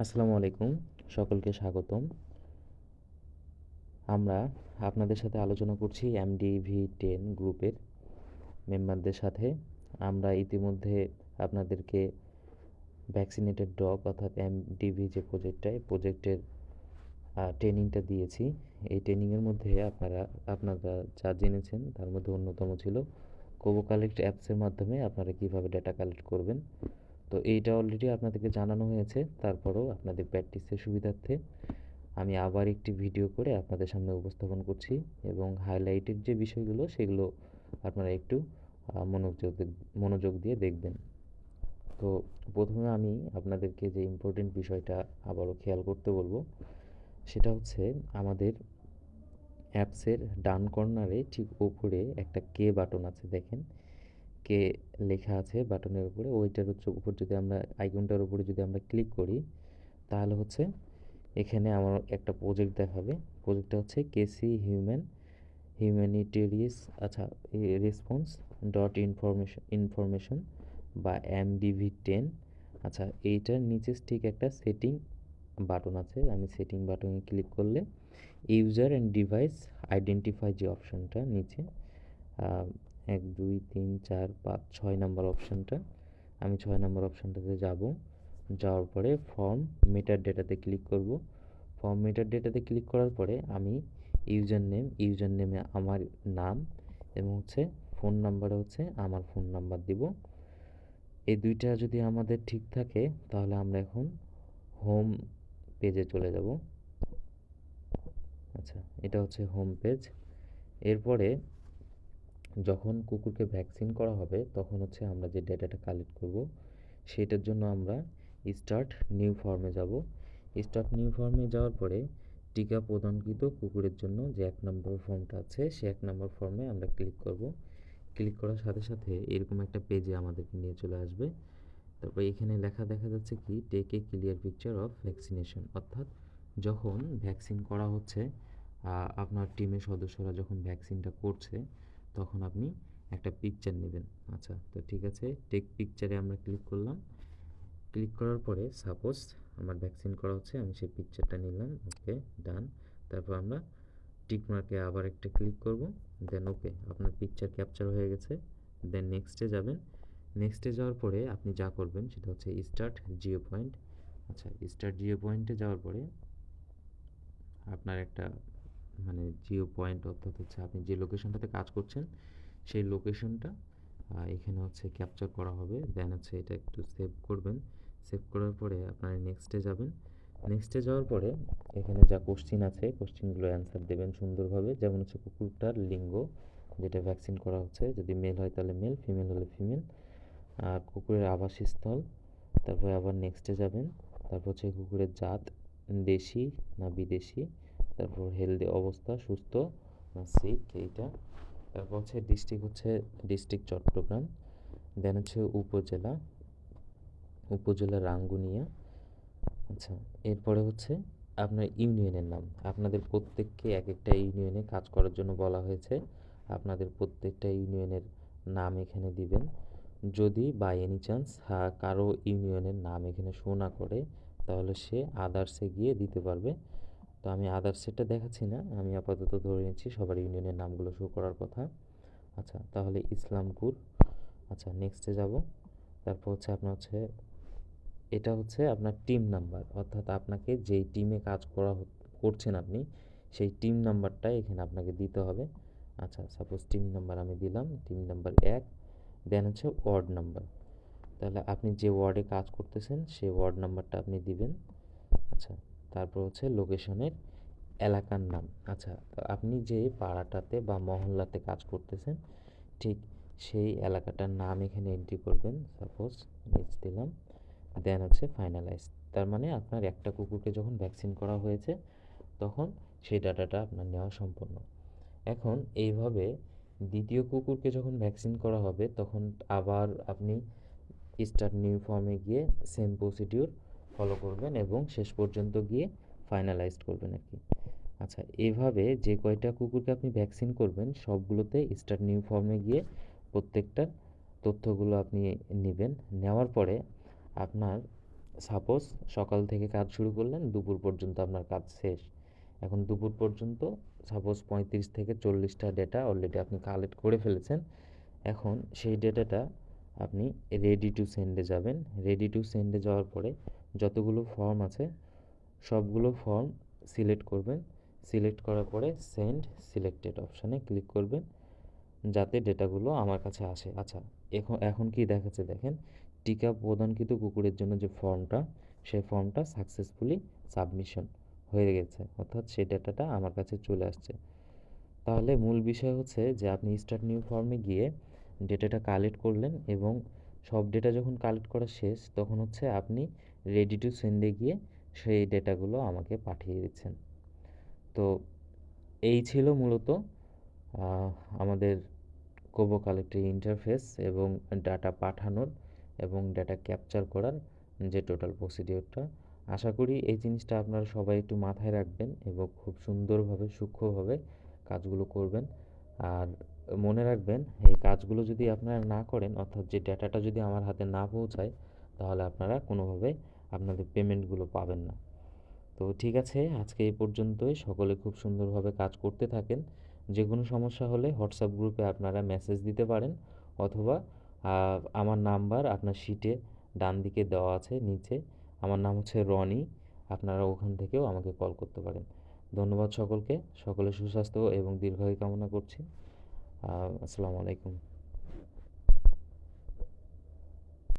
আসসালামু আলাইকুম, সকলকে স্বাগতম। আমরা আপনাদের সাথে আলোচনা করছি MDV10 গ্রুপের মেম্বারদের সাথে। আমরা ইতিমধ্যে আপনাদেরকে ভ্যাকসিনেটেড ডগ অর্থাৎ MDV যে প্রজেক্টের ট্রেনিংটা দিয়েছি। এই ট্রেনিংয়ের মধ্যে আপনারা যা জেনেছেন তার মধ্যে অন্যতম ছিল কোবো কালেক্ট অ্যাপসের মাধ্যমে আপনারা কীভাবে ডেটা কালেক্ট করবেন। তো এইটা অলরেডি আপনাদেরকে জানানো হয়েছে, তারপরেও আপনাদের প্র্যাকটিসের সুবিধার্থে আমি আবার একটি ভিডিও করে আপনাদের সামনে উপস্থাপন করছি এবং হাইলাইটেড যে বিষয়গুলো সেগুলো আপনারা একটু মনোযোগ দিয়ে দেখবেন। তো প্রথমে আমি আপনাদেরকে যে ইম্পর্টেন্ট বিষয়টা আবারও খেয়াল করতে বলবো, সেটা হচ্ছে আমাদের অ্যাপসের ডান কর্নারে ঠিক উপরে একটা কে বাটন আছে, দেখেন কে লেখা আছে বাটনের উপরে। ওইটার উপর যদি আমরা আইকনটার উপরে যদি আমরা ক্লিক করি, তাহলে হচ্ছে এখানে আমার একটা প্রজেক্ট দেখাবে। প্রজেক্টটা হচ্ছে কেসি হিউম্যানিটেরিয়াস রেসপন্স ডট ইনফরমেশন বা MDV10। এইটার নিচে ঠিক একটা সেটিং বাটন আছে। আমি সেটিং বাটনে ক্লিক করলে ইউজার অ্যান্ড ডিভাইস আইডেন্টিফাই যে অপশনটা নিচে 1 2 3 4 5 6 নাম্বার অপশনটা, আমি 6 নাম্বার অপশনটাতে যাব। যাওয়ার পরে ফর্ম মেটার ডেটাতে ক্লিক করব। ফর্ম মেটার ডেটাতে ক্লিক করার পরে আমি ইউজার নেমে আমার নাম এবং হচ্ছে ফোন নাম্বারে হচ্ছে আমার ফোন নাম্বার দিব। এই দুইটা যদি আমাদের ঠিক থাকে তাহলে আমরা এখন হোম পেজে চলে যাব। এটা হচ্ছে হোম পেজ। এরপরে যখন কুকুরকে ভ্যাকসিন করা হবে তখন হচ্ছে আমরা যে ডেটাটা কালেক্ট করব সেটার জন্য আমরা স্টার্ট নিউ ফর্মে যাব। স্টার্ট নিউ ফর্মে যাওয়ার পরে টিকা প্রদানকৃত কুকুরের জন্য যে 1 নম্বর ফর্মটা আছে সে 1 নম্বর ফর্মে আমরা ক্লিক করব। ক্লিক করার সাথে সাথে এরকম একটা পেজে আমাদেরকে নিয়ে চলে আসবে। তারপর এখানে লেখা দেখা যাচ্ছে কি take a clear picture of vaccination, অর্থাৎ যখন ভ্যাকসিন করা হচ্ছে, আপনার টিমের সদস্যরা যখন ভ্যাকসিনটা করছে তখন আপনি একটা পিকচার নেবেন। তো ঠিক আছে, টেক পিকচারে আমরা ক্লিক করলাম। ক্লিক করার পরে সাপোজ আমার ভ্যাকসিন করা হচ্ছে, আমি সেই পিকচারটা নিলাম। ওকে, ডান। তারপর আমরা টিক মার্কে আবার একটা ক্লিক করব। দেন ওকে, আপনার পিকচার ক্যাপচার হয়ে গেছে। দেন নেক্সটে যাবেন। নেক্সটে যাওয়ার পরে আপনি যা করবেন সেটা হচ্ছে start Jio point. Start Jio পয়েন্টে যাওয়ার পরে আপনার একটা জিও পয়েন্ট অর্থাৎ হচ্ছে আপনি যে লোকেশনটাতে কাজ করছেন সেই লোকেশনটা এখানে হচ্ছে ক্যাপচার করা হবে। দেন হচ্ছে এটা একটু সেভ করবেন। সেভ করার পরে আপনারা নেক্সটে যাবেন। নেক্সটে যাওয়ার পরে এখানে যা কোশ্চিন আছে কোশ্চিনগুলো অ্যান্সার দেবেন সুন্দরভাবে। যেমন হচ্ছে কুকুরটার লিঙ্গ, যেটা ভ্যাকসিন করা হচ্ছে, যদি মেল হয় তাহলে মেল, ফিমেল হলে ফিমেল, আর কুকুরের আবাসস্থল। তারপরে আবার নেক্সটে যাবেন। তারপর হচ্ছে কুকুরের জাত, দেশি না বিদেশি। তারপর হেলদি অবস্থা, সুস্থ না সিক এইটা। তারপর হচ্ছে ডিস্ট্রিক্ট চট্টগ্রাম। দেন হচ্ছে উপজেলা রাঙ্গুনিয়া। এরপরে হচ্ছে আপনার ইউনিয়নের নাম। আপনাদের প্রত্যেককে এক একটা ইউনিয়নে কাজ করার জন্য বলা হয়েছে। আপনাদের প্রত্যেকটা ইউনিয়নের নাম এখানে দিবেন। যদি বাই এনি চান্স কারো ইউনিয়নের নাম এখানে শো না করে তাহলে সে আদার্সে গিয়ে দিতে পারবে। তো আমি আদার্সেরটা দেখাচ্ছি না, আমি আপাতত ধরে নিচ্ছি সবার ইউনিয়নের নামগুলো শো করার কথা। তাহলে ইসলামপুর। নেক্সটে যাব। তারপর হচ্ছে এটা হচ্ছে আপনার টিম নাম্বার, অর্থাৎ আপনাকে যেই টিমে কাজ করছেন আপনি সেই টিম নাম্বারটা এখানে আপনাকে দিতে হবে। সাপোজ টিম নাম্বার আমি দিলাম, টিম নাম্বার 1। দেন হচ্ছে ওয়ার্ড নাম্বার, তাহলে আপনি যে ওয়ার্ডে কাজ করতেছেন সেই ওয়ার্ড নাম্বারটা আপনি দিবেন। তারপর হচ্ছে লোকেশনের এলাকার নাম। তো আপনি যে পাড়াটাতে বা মহল্লাতে কাজ করতেছেন ঠিক সেই এলাকাটার নাম এখানে এন্ট্রি করবেন। সাপোজ নিচ দিলাম। দেন হচ্ছে ফাইনালাইজ। তার মানে আপনার একটা কুকুরকে যখন ভ্যাকসিন করা হয়েছে তখন সেই ডাটাটা আপনার নেওয়া সম্পূর্ণ। এখন এইভাবে দ্বিতীয় কুকুরকে যখন ভ্যাকসিন করা হবে তখন আবার আপনি স্টার্ট নিউ ফর্মে গিয়ে সেম প্রসিডিউর ফলো করবেন এবং শেষ পর্যন্ত গিয়ে ফাইনালাইজ করবেন আর কি। এভাবে যে কয়টা কুকুরকে আপনি ভ্যাকসিন করবেন সবগুলোতে স্টার্ট নিউ ফর্মে গিয়ে প্রত্যেকটা তথ্যগুলো আপনি নেবেন। নেওয়ার পরে আপনার সাপোজ সকাল থেকে কাজ শুরু করলেন, দুপুর পর্যন্ত আপনার কাজ শেষ। এখন দুপুর পর্যন্ত সাপোজ 35 থেকে 40টা ডেটা অলরেডি আপনি কালেক্ট করে ফেলেছেন। এখন সেই ডেটাটা আপনি রেডি টু সেন্ডে যাবেন। রেডি টু সেন্ডে যাওয়ার পরে যতগুলো ফর্ম আছে সবগুলো ফর্ম সিলেক্ট করবেন। সিলেক্ট করার পরে সেন্ড সিলেক্টেড অপশানে ক্লিক করবেন, যাতে ডেটাগুলো আমার কাছে আসে। আচ্ছা, এখন এখন কি দেখাচ্ছে দেখেন, টিকা প্রদানকৃত কুকুরের জন্য যে ফর্মটা, সেই ফর্মটা সাকসেসফুলি সাবমিশন হয়ে গেছে, অর্থাৎ সেই ডেটাটা আমার কাছে চলে আসছে। তাহলে মূল বিষয় হচ্ছে যে আপনি স্টার্ট নিউ ফর্মে গিয়ে ডেটাটা কালেক্ট করলেন এবং সব ডেটা যখন কালেক্ট করা শেষ তখন হচ্ছে আপনি রেডি টু সেন্ডে গিয়ে সেই ডেটাগুলো আমাকে পাঠিয়ে দিচ্ছেন। তো এই ছিল মূলত আহ, আমাদের কোবো কালেক্টর ইন্টারফেস এবং ডাটা পাঠানোর এবং ডাটা ক্যাপচার করার যে টোটাল প্রসিডিওরটা। আশা করি এই জিনিসটা আপনারা সবাই একটু মাথায় রাখবেন এবং খুব সুন্দরভাবে সূক্ষ্মভাবে কাজগুলো করবেন। আর মনে রাখবেন, এই কাজগুলো যদি আপনারা না করেন, অর্থাৎ যে ডাটাটা যদি আমার হাতে না পৌঁছায়, তাহলে আপনারা কোনোভাবে আপনাদের পেমেন্টগুলো পাবেন না। তো ঠিক আছে, আজকে এই পর্যন্তই। সকলে খুব সুন্দরভাবে কাজ করতে থাকেন। যে কোনো সমস্যা হলে হোয়াটসঅ্যাপ গ্রুপে আপনারা মেসেজ দিতে পারেন, অথবা আমার নাম্বার আপনার শিটে ডান দিকে দেওয়া আছে নিচে। আমার নাম হচ্ছে রনি, আপনারা ওখান থেকেও আমাকে কল করতে পারেন। ধন্যবাদ সকলকে। সকলের সুস্বাস্থ্য এবং দীর্ঘায়ু কামনা করছি। আসসালামু আলাইকুম।